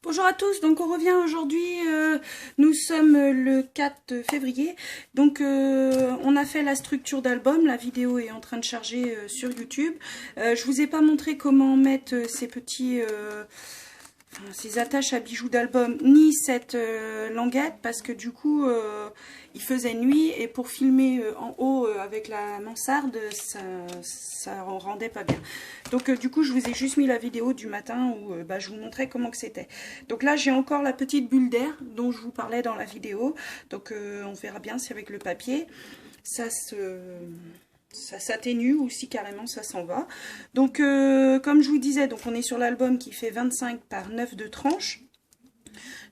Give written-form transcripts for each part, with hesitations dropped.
Bonjour à tous, donc on revient aujourd'hui, nous sommes le 4 février, donc on a fait la structure d'album, la vidéo est en train de charger sur YouTube. Je vous ai pas montré comment mettre ces attaches à bijoux d'album, ni cette languette, parce que du coup il faisait nuit et pour filmer en haut avec la mansarde, ça rendait pas bien. Donc du coup je vous ai juste mis la vidéo du matin où je vous montrais comment que c'était. Donc là j'ai encore la petite bulle d'air dont je vous parlais dans la vidéo. Donc on verra bien si avec le papier ça s'atténue ou si carrément ça s'en va. Donc comme je vous disais, donc on est sur l'album qui fait 25 par 9 de tranche.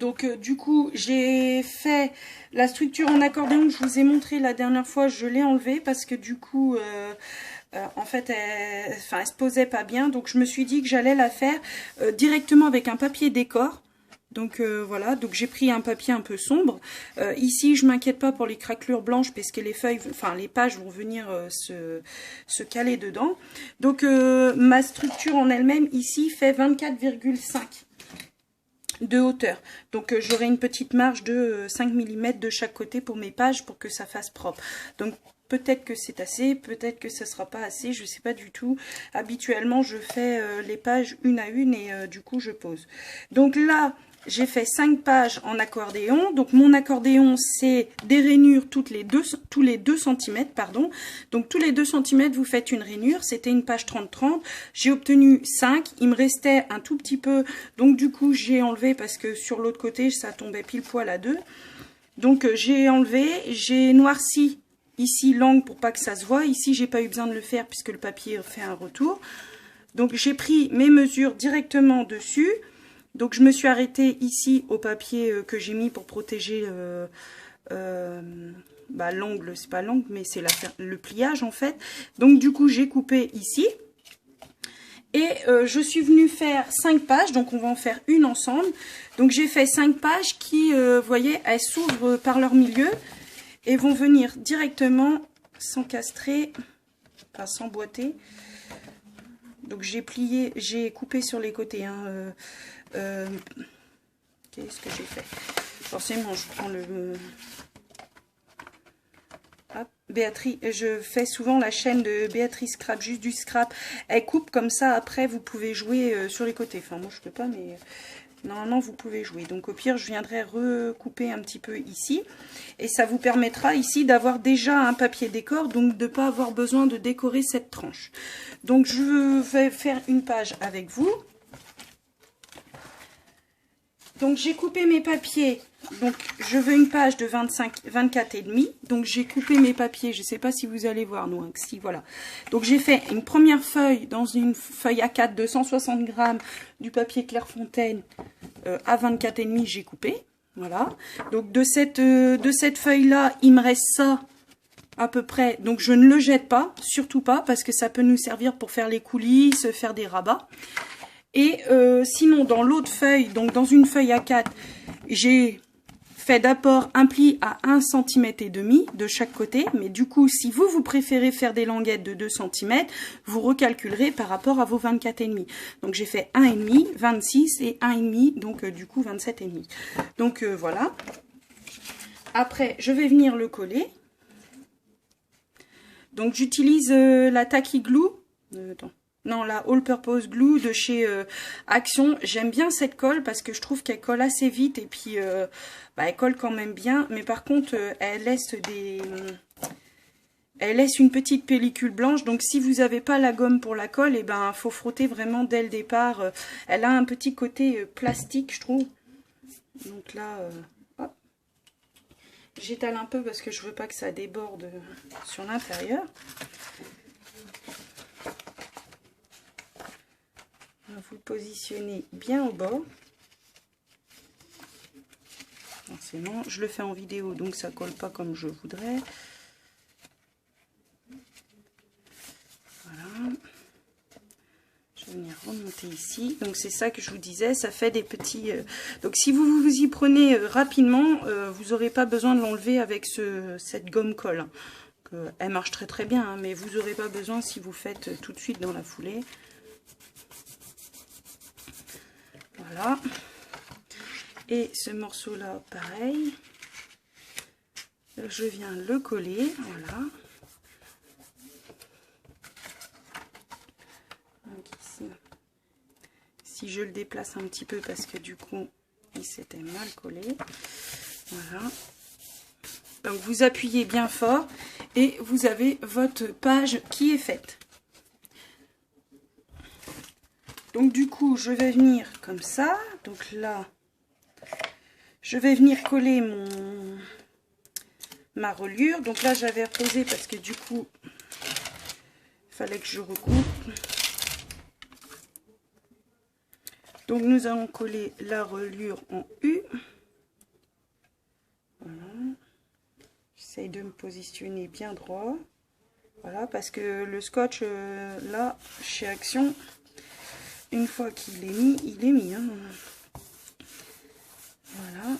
Donc du coup j'ai fait la structure en accordéon que je vous ai montré la dernière fois, je l'ai enlevée parce que du coup en fait elle se posait pas bien, donc je me suis dit que j'allais la faire directement avec un papier décor. Donc voilà, donc j'ai pris un papier un peu sombre. Ici, je m'inquiète pas pour les craquelures blanches parce que les feuilles, enfin les pages vont venir se caler dedans. Donc ma structure en elle-même ici fait 24,5 de hauteur. Donc j'aurai une petite marge de 5 mm de chaque côté pour mes pages pour que ça fasse propre. Donc peut-être que c'est assez, peut-être que ça sera pas assez, je sais pas du tout. Habituellement, je fais les pages une à une et du coup je pose. Donc là, j'ai fait 5 pages en accordéon. Donc mon accordéon, c'est des rainures tous les 2 cm, pardon. Donc tous les 2 cm, vous faites une rainure. C'était une page 30-30. J'ai obtenu 5. Il me restait un tout petit peu. Donc du coup, j'ai enlevé parce que sur l'autre côté, ça tombait pile poil à 2. Donc j'ai enlevé. J'ai noirci ici l'angle pour pas que ça se voit. Ici, j'ai pas eu besoin de le faire puisque le papier fait un retour. Donc j'ai pris mes mesures directement dessus. Donc je me suis arrêtée ici au papier que j'ai mis pour protéger l'angle, c'est pas l'angle mais c'est le pliage en fait. Donc du coup j'ai coupé ici et je suis venue faire 5 pages, donc on va en faire une ensemble. Donc j'ai fait 5 pages qui, vous voyez, elles s'ouvrent par leur milieu et vont venir directement s'encastrer, enfin s'emboîter. Donc j'ai plié, j'ai coupé sur les côtés. Hein, qu'est-ce que j'ai fait? Forcément, je prends le... Hop, Béatrice, je fais souvent la chaîne de Béatrice Scrap, juste du scrap. Elle coupe comme ça, après vous pouvez jouer sur les côtés. Enfin, moi je peux pas, mais normalement vous pouvez jouer. Donc au pire, je viendrai recouper un petit peu ici. Et ça vous permettra ici d'avoir déjà un papier décor, donc de ne pas avoir besoin de décorer cette tranche. Donc je vais faire une page avec vous. Donc j'ai coupé mes papiers, donc je veux une page de 24,5, donc j'ai coupé mes papiers, je ne sais pas si vous allez voir, non, si, voilà. Donc j'ai fait une première feuille dans une feuille A4 de 160 grammes du papier Clairefontaine à 24,5, j'ai coupé, voilà. Donc de cette feuille-là, il me reste ça à peu près, donc je ne le jette pas, surtout pas, parce que ça peut nous servir pour faire les coulisses, faire des rabats. Et sinon, dans l'autre feuille, donc dans une feuille A4, j'ai fait d'abord un pli à 1,5 cm de chaque côté. Mais du coup, si vous préférez faire des languettes de 2 cm, vous recalculerez par rapport à vos 24,5. Donc j'ai fait 1,5, 26 et 1,5, donc du coup 27,5. Donc voilà. Après, je vais venir le coller. Donc j'utilise la Tacky Glue. Attends. Non, la All Purpose Glue de chez Action. J'aime bien cette colle parce que je trouve qu'elle colle assez vite et puis elle colle quand même bien. Mais par contre, elle laisse une petite pellicule blanche. Donc si vous n'avez pas la gomme pour la colle, et ben faut frotter vraiment dès le départ. Elle a un petit côté plastique, je trouve. Donc là, hop. J'étale un peu parce que je veux pas que ça déborde sur l'intérieur. Vous le positionnez bien au bord. Forcément, je le fais en vidéo, donc ça colle pas comme je voudrais. Voilà. Je vais venir remonter ici. Donc c'est ça que je vous disais, ça fait des petits... Donc si vous y prenez rapidement, vous n'aurez pas besoin de l'enlever avec cette gomme colle. Elle marche très très bien, hein, mais vous n'aurez pas besoin si vous faites tout de suite dans la foulée. Voilà. Et ce morceau là pareil, je viens le coller, voilà. Donc ici, si je le déplace un petit peu parce que du coup il s'était mal collé, voilà. Donc vous appuyez bien fort et vous avez votre page qui est faite. Donc du coup je vais venir comme ça, donc là je vais venir coller ma reliure. Donc là j'avais reposé parce que du coup il fallait que je recoupe. Donc nous allons coller la reliure en U. Voilà. J'essaye de me positionner bien droit. Voilà, parce que le scotch là chez Action, une fois qu'il est mis, il est mis. Hein. Voilà.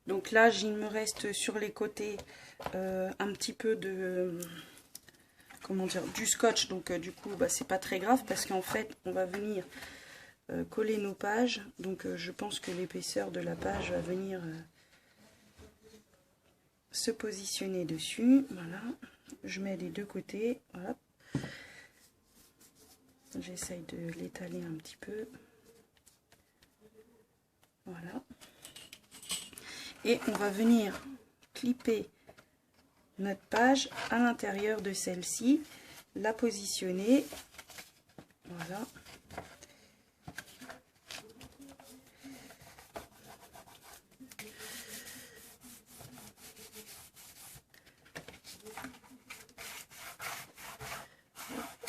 Donc là, il me reste sur les côtés un petit peu de, comment dire, du scotch. Donc du coup, bah, c'est pas très grave parce qu'en fait, on va venir coller nos pages. Donc je pense que l'épaisseur de la page va venir se positionner dessus. Voilà. Je mets les deux côtés. Voilà. J'essaye de l'étaler un petit peu. Voilà. Et on va venir clipper notre page à l'intérieur de celle-ci, la positionner. Voilà.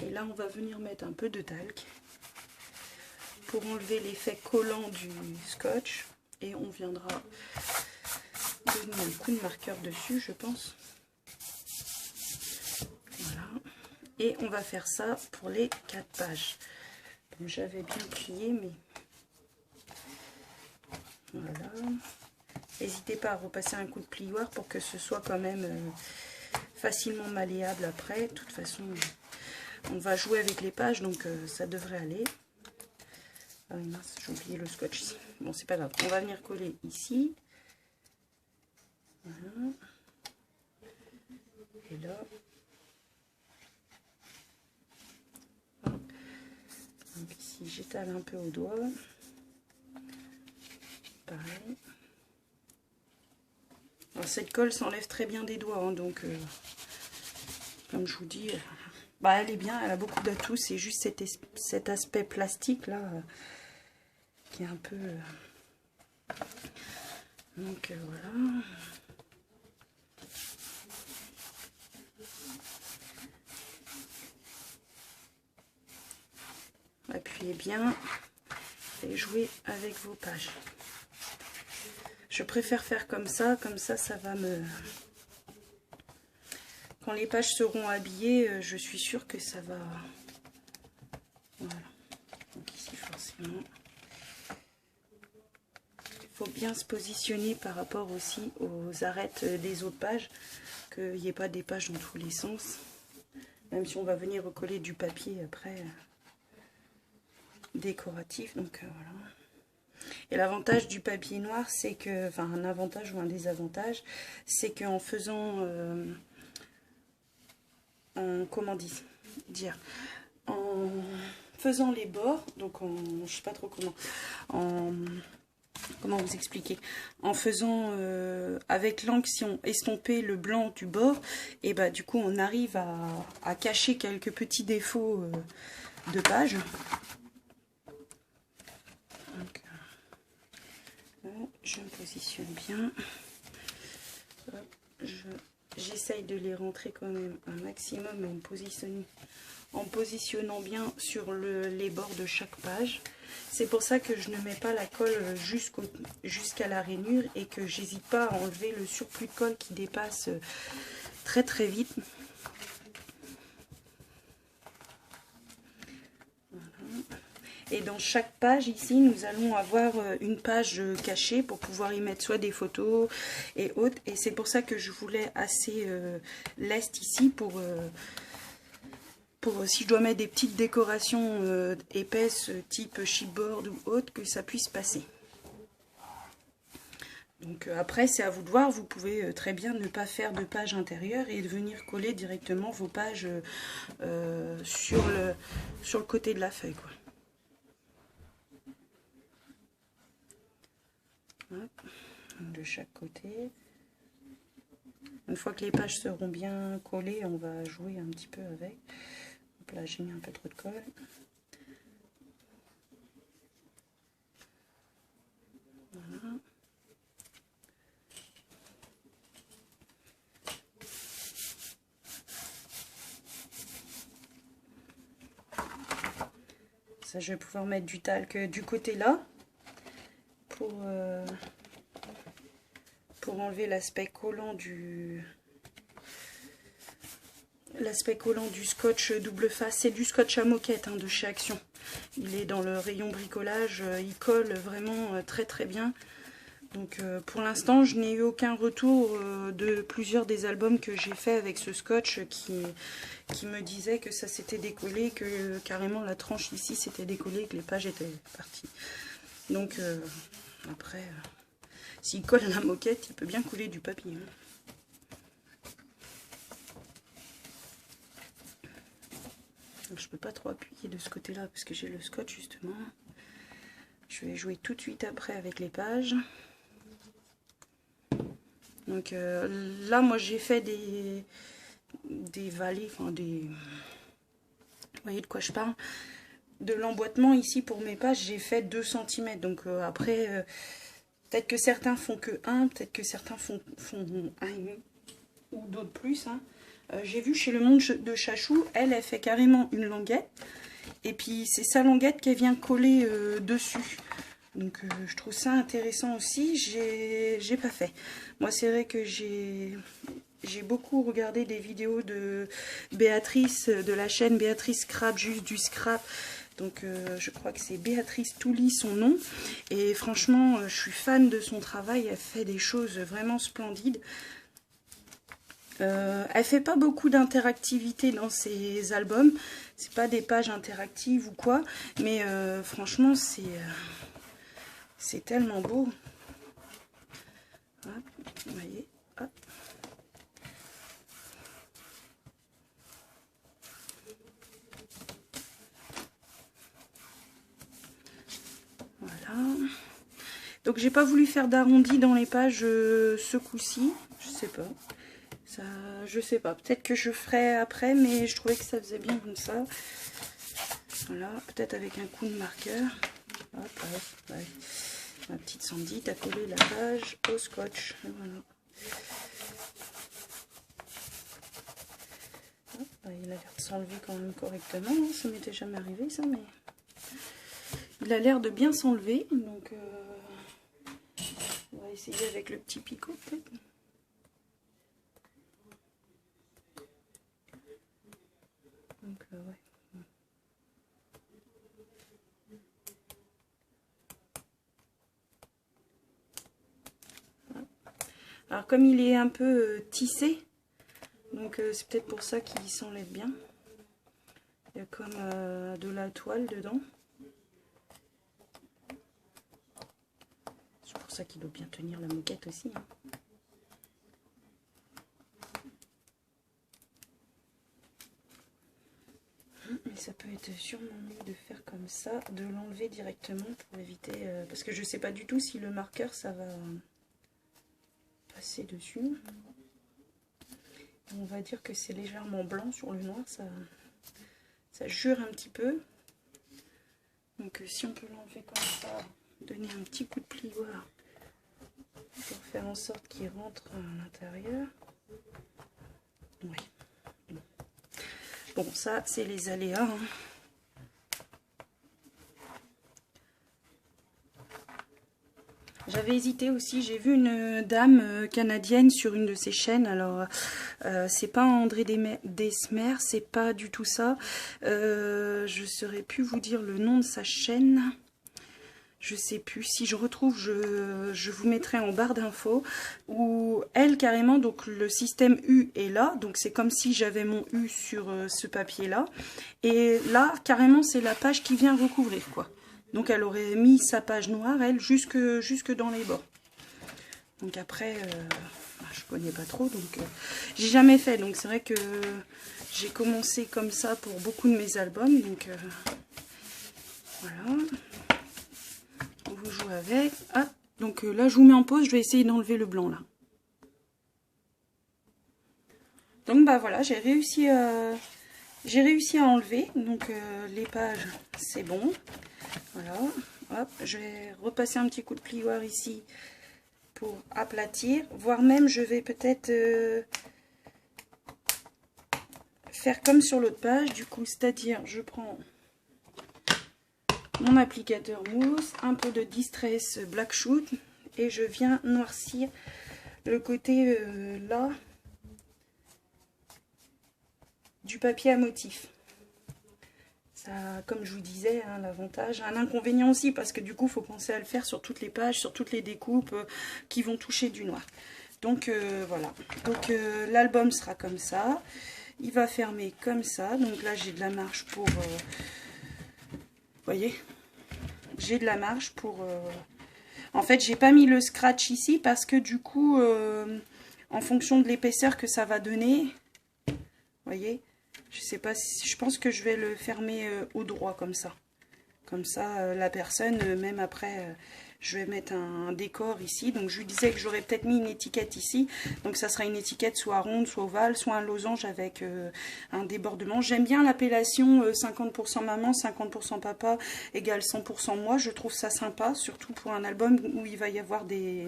Et là, on va venir mettre un peu de talc pour enlever l'effet collant du scotch. Et on viendra donner un coup de marqueur dessus, je pense. Voilà. Et on va faire ça pour les 4 pages. J'avais bien plié, mais voilà. N'hésitez pas à repasser un coup de plioir pour que ce soit quand même facilement malléable après. De toute façon, on va jouer avec les pages, donc ça devrait aller. Ah oui, mince, j'ai oublié le scotch ici. Bon, c'est pas grave. On va venir coller ici. Voilà. Et là. Donc ici, j'étale un peu au doigt. Pareil. Alors, cette colle s'enlève très bien des doigts, hein, donc comme je vous dis, bah, elle est bien, elle a beaucoup d'atouts. C'est juste cet aspect plastique là qui est un peu... donc voilà. Appuyez bien et jouez avec vos pages. Je préfère faire comme ça ça va me... Quand les pages seront habillées, je suis sûre que ça va... Voilà. Donc ici, forcément, il faut bien se positionner par rapport aussi aux arêtes des autres pages, qu'il n'y ait pas des pages dans tous les sens. Même si on va venir recoller du papier après, décoratif. Donc voilà. Et l'avantage du papier noir, c'est que... Enfin, un avantage ou un désavantage, c'est qu'en faisant... comment dire, en faisant les bords, donc je sais pas trop comment vous expliquer, en faisant avec l'encre, si on estompait le blanc du bord, et bah du coup on arrive à cacher quelques petits défauts de page. Donc, là, je me positionne bien. J'essaye de les rentrer quand même un maximum en positionnant bien sur les bords de chaque page. C'est pour ça que je ne mets pas la colle jusqu'à la rainure et que j'hésite pas à enlever le surplus de colle qui dépasse très très vite. Voilà. et dans chaque page ici nous allons avoir une page cachée pour pouvoir y mettre soit des photos et autres, et c'est pour ça que je voulais assez leste ici pour si je dois mettre des petites décorations épaisses type chipboard ou autre, que ça puisse passer. Donc après c'est à vous de voir, vous pouvez très bien ne pas faire de page intérieure et de venir coller directement vos pages sur le côté de la feuille, quoi. Hop, de chaque côté. Une fois que les pages seront bien collées, on va jouer un petit peu avec. Hop là, j'ai mis un peu trop de colle. Voilà. Ça, je vais pouvoir mettre du talc du côté là pour enlever l'aspect collant du scotch double face. C'est du scotch à moquette hein, de chez Action. Il est dans le rayon bricolage, il colle vraiment très très bien. Donc pour l'instant je n'ai eu aucun retour de plusieurs des albums que j'ai fait avec ce scotch qui me disait que ça s'était décollé, que carrément la tranche ici s'était décollée, que les pages étaient parties. Donc après, s'il colle à la moquette, il peut bien couler du papier. Je peux pas trop appuyer de ce côté-là parce que j'ai le scotch justement. Je vais jouer tout de suite après avec les pages. Donc là, moi j'ai fait des vallées, enfin des... Vous voyez de quoi je parle? De l'emboîtement ici pour mes pages, j'ai fait 2 cm. Donc après, peut-être que certains font que 1, peut-être que certains font 1 ou d'autres plus. Hein. J'ai vu chez Le Monde de Chachou, elle fait carrément une languette. Et puis c'est sa languette qu'elle vient coller dessus. Donc je trouve ça intéressant aussi. J'ai pas fait. Moi c'est vrai que j'ai beaucoup regardé des vidéos de Béatrice, de la chaîne Béatrice Scrap, juste du scrap. Donc je crois que c'est Béatrice Touly son nom. Et franchement je suis fan de son travail. Elle fait des choses vraiment splendides. Elle fait pas beaucoup d'interactivité dans ses albums. C'est pas des pages interactives ou quoi. Mais franchement c'est tellement beau. Hop, vous voyez, hop. Voilà. Donc j'ai pas voulu faire d'arrondi dans les pages ce coup-ci. Je sais pas. Ça, je sais pas. Peut-être que je ferai après, mais je trouvais que ça faisait bien comme ça. Voilà, peut-être avec un coup de marqueur. Hop, hop, ouais. Ma petite Sandy a collé la page au scotch. Voilà. Hop, il a l'air de s'enlever quand même correctement. Ça m'était jamais arrivé ça, mais il a l'air de bien s'enlever. Donc on va essayer avec le petit picot peut-être. Donc ouais. Alors comme il est un peu tissé, donc c'est peut-être pour ça qu'il s'enlève bien. Il y a comme de la toile dedans. C'est pour ça qu'il doit bien tenir la moquette aussi. Hein. Et ça peut être sûrement mieux de faire comme ça, de l'enlever directement pour éviter... parce que je ne sais pas du tout si le marqueur ça va passer dessus. On va dire que c'est légèrement blanc sur le noir, ça jure un petit peu. Donc si on peut l'enlever comme ça, donner un petit coup de plioir pour faire en sorte qu'il rentre à l'intérieur. Oui. Bon, ça c'est les aléas. Hein. J'avais hésité aussi, j'ai vu une dame canadienne sur une de ses chaînes, alors c'est pas André Desmer, c'est pas du tout ça. Je saurais plus vous dire le nom de sa chaîne. Je sais plus, si je retrouve, je vous mettrai en barre d'infos, où elle carrément, donc le système U est là, donc c'est comme si j'avais mon U sur ce papier là, et là carrément c'est la page qui vient recouvrir quoi. Donc elle aurait mis sa page noire, elle, jusque dans les bords. Donc après, je connais pas trop, donc j'ai jamais fait, donc c'est vrai que j'ai commencé comme ça pour beaucoup de mes albums, donc voilà. Vous jouez avec. Ah, donc là je vous mets en pause, je vais essayer d'enlever le blanc là. Donc bah voilà, j'ai réussi à enlever. Donc les pages, c'est bon. Voilà. Hop, je vais repasser un petit coup de plioir ici pour aplatir. Voire même je vais peut-être faire comme sur l'autre page. Du coup, c'est-à-dire je prends mon applicateur mousse, un peu de Distress Black Shoot et je viens noircir le côté là du papier à motif. Ça, comme je vous disais, hein, l'avantage, un inconvénient aussi parce que du coup il faut penser à le faire sur toutes les pages, sur toutes les découpes qui vont toucher du noir. Donc voilà, donc l'album sera comme ça, il va fermer comme ça, donc là j'ai de la marge pour... Vous voyez, j'ai de la marge pour... En fait, j'ai pas mis le scratch ici parce que du coup, en fonction de l'épaisseur que ça va donner, vous voyez, je sais pas si... Je pense que je vais le fermer au droit comme ça. Comme ça, la personne, même après, je vais mettre un décor ici. Donc, je lui disais que j'aurais peut-être mis une étiquette ici. Donc, ça sera une étiquette soit ronde, soit ovale, soit un losange avec un débordement. J'aime bien l'appellation 50% maman, 50% papa, égale 100% moi. Je trouve ça sympa, surtout pour un album où il va y avoir des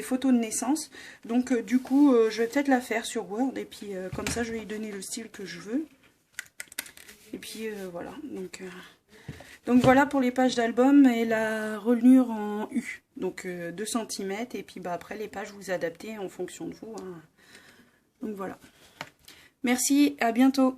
photos de naissance. Donc, du coup, je vais peut-être la faire sur Word. Et puis, comme ça, je vais lui donner le style que je veux. Et puis, voilà. Donc voilà pour les pages d'album et la reliure en U, donc 2 cm, et puis bah, après les pages vous adaptez en fonction de vous, hein. Donc voilà. Merci, à bientôt.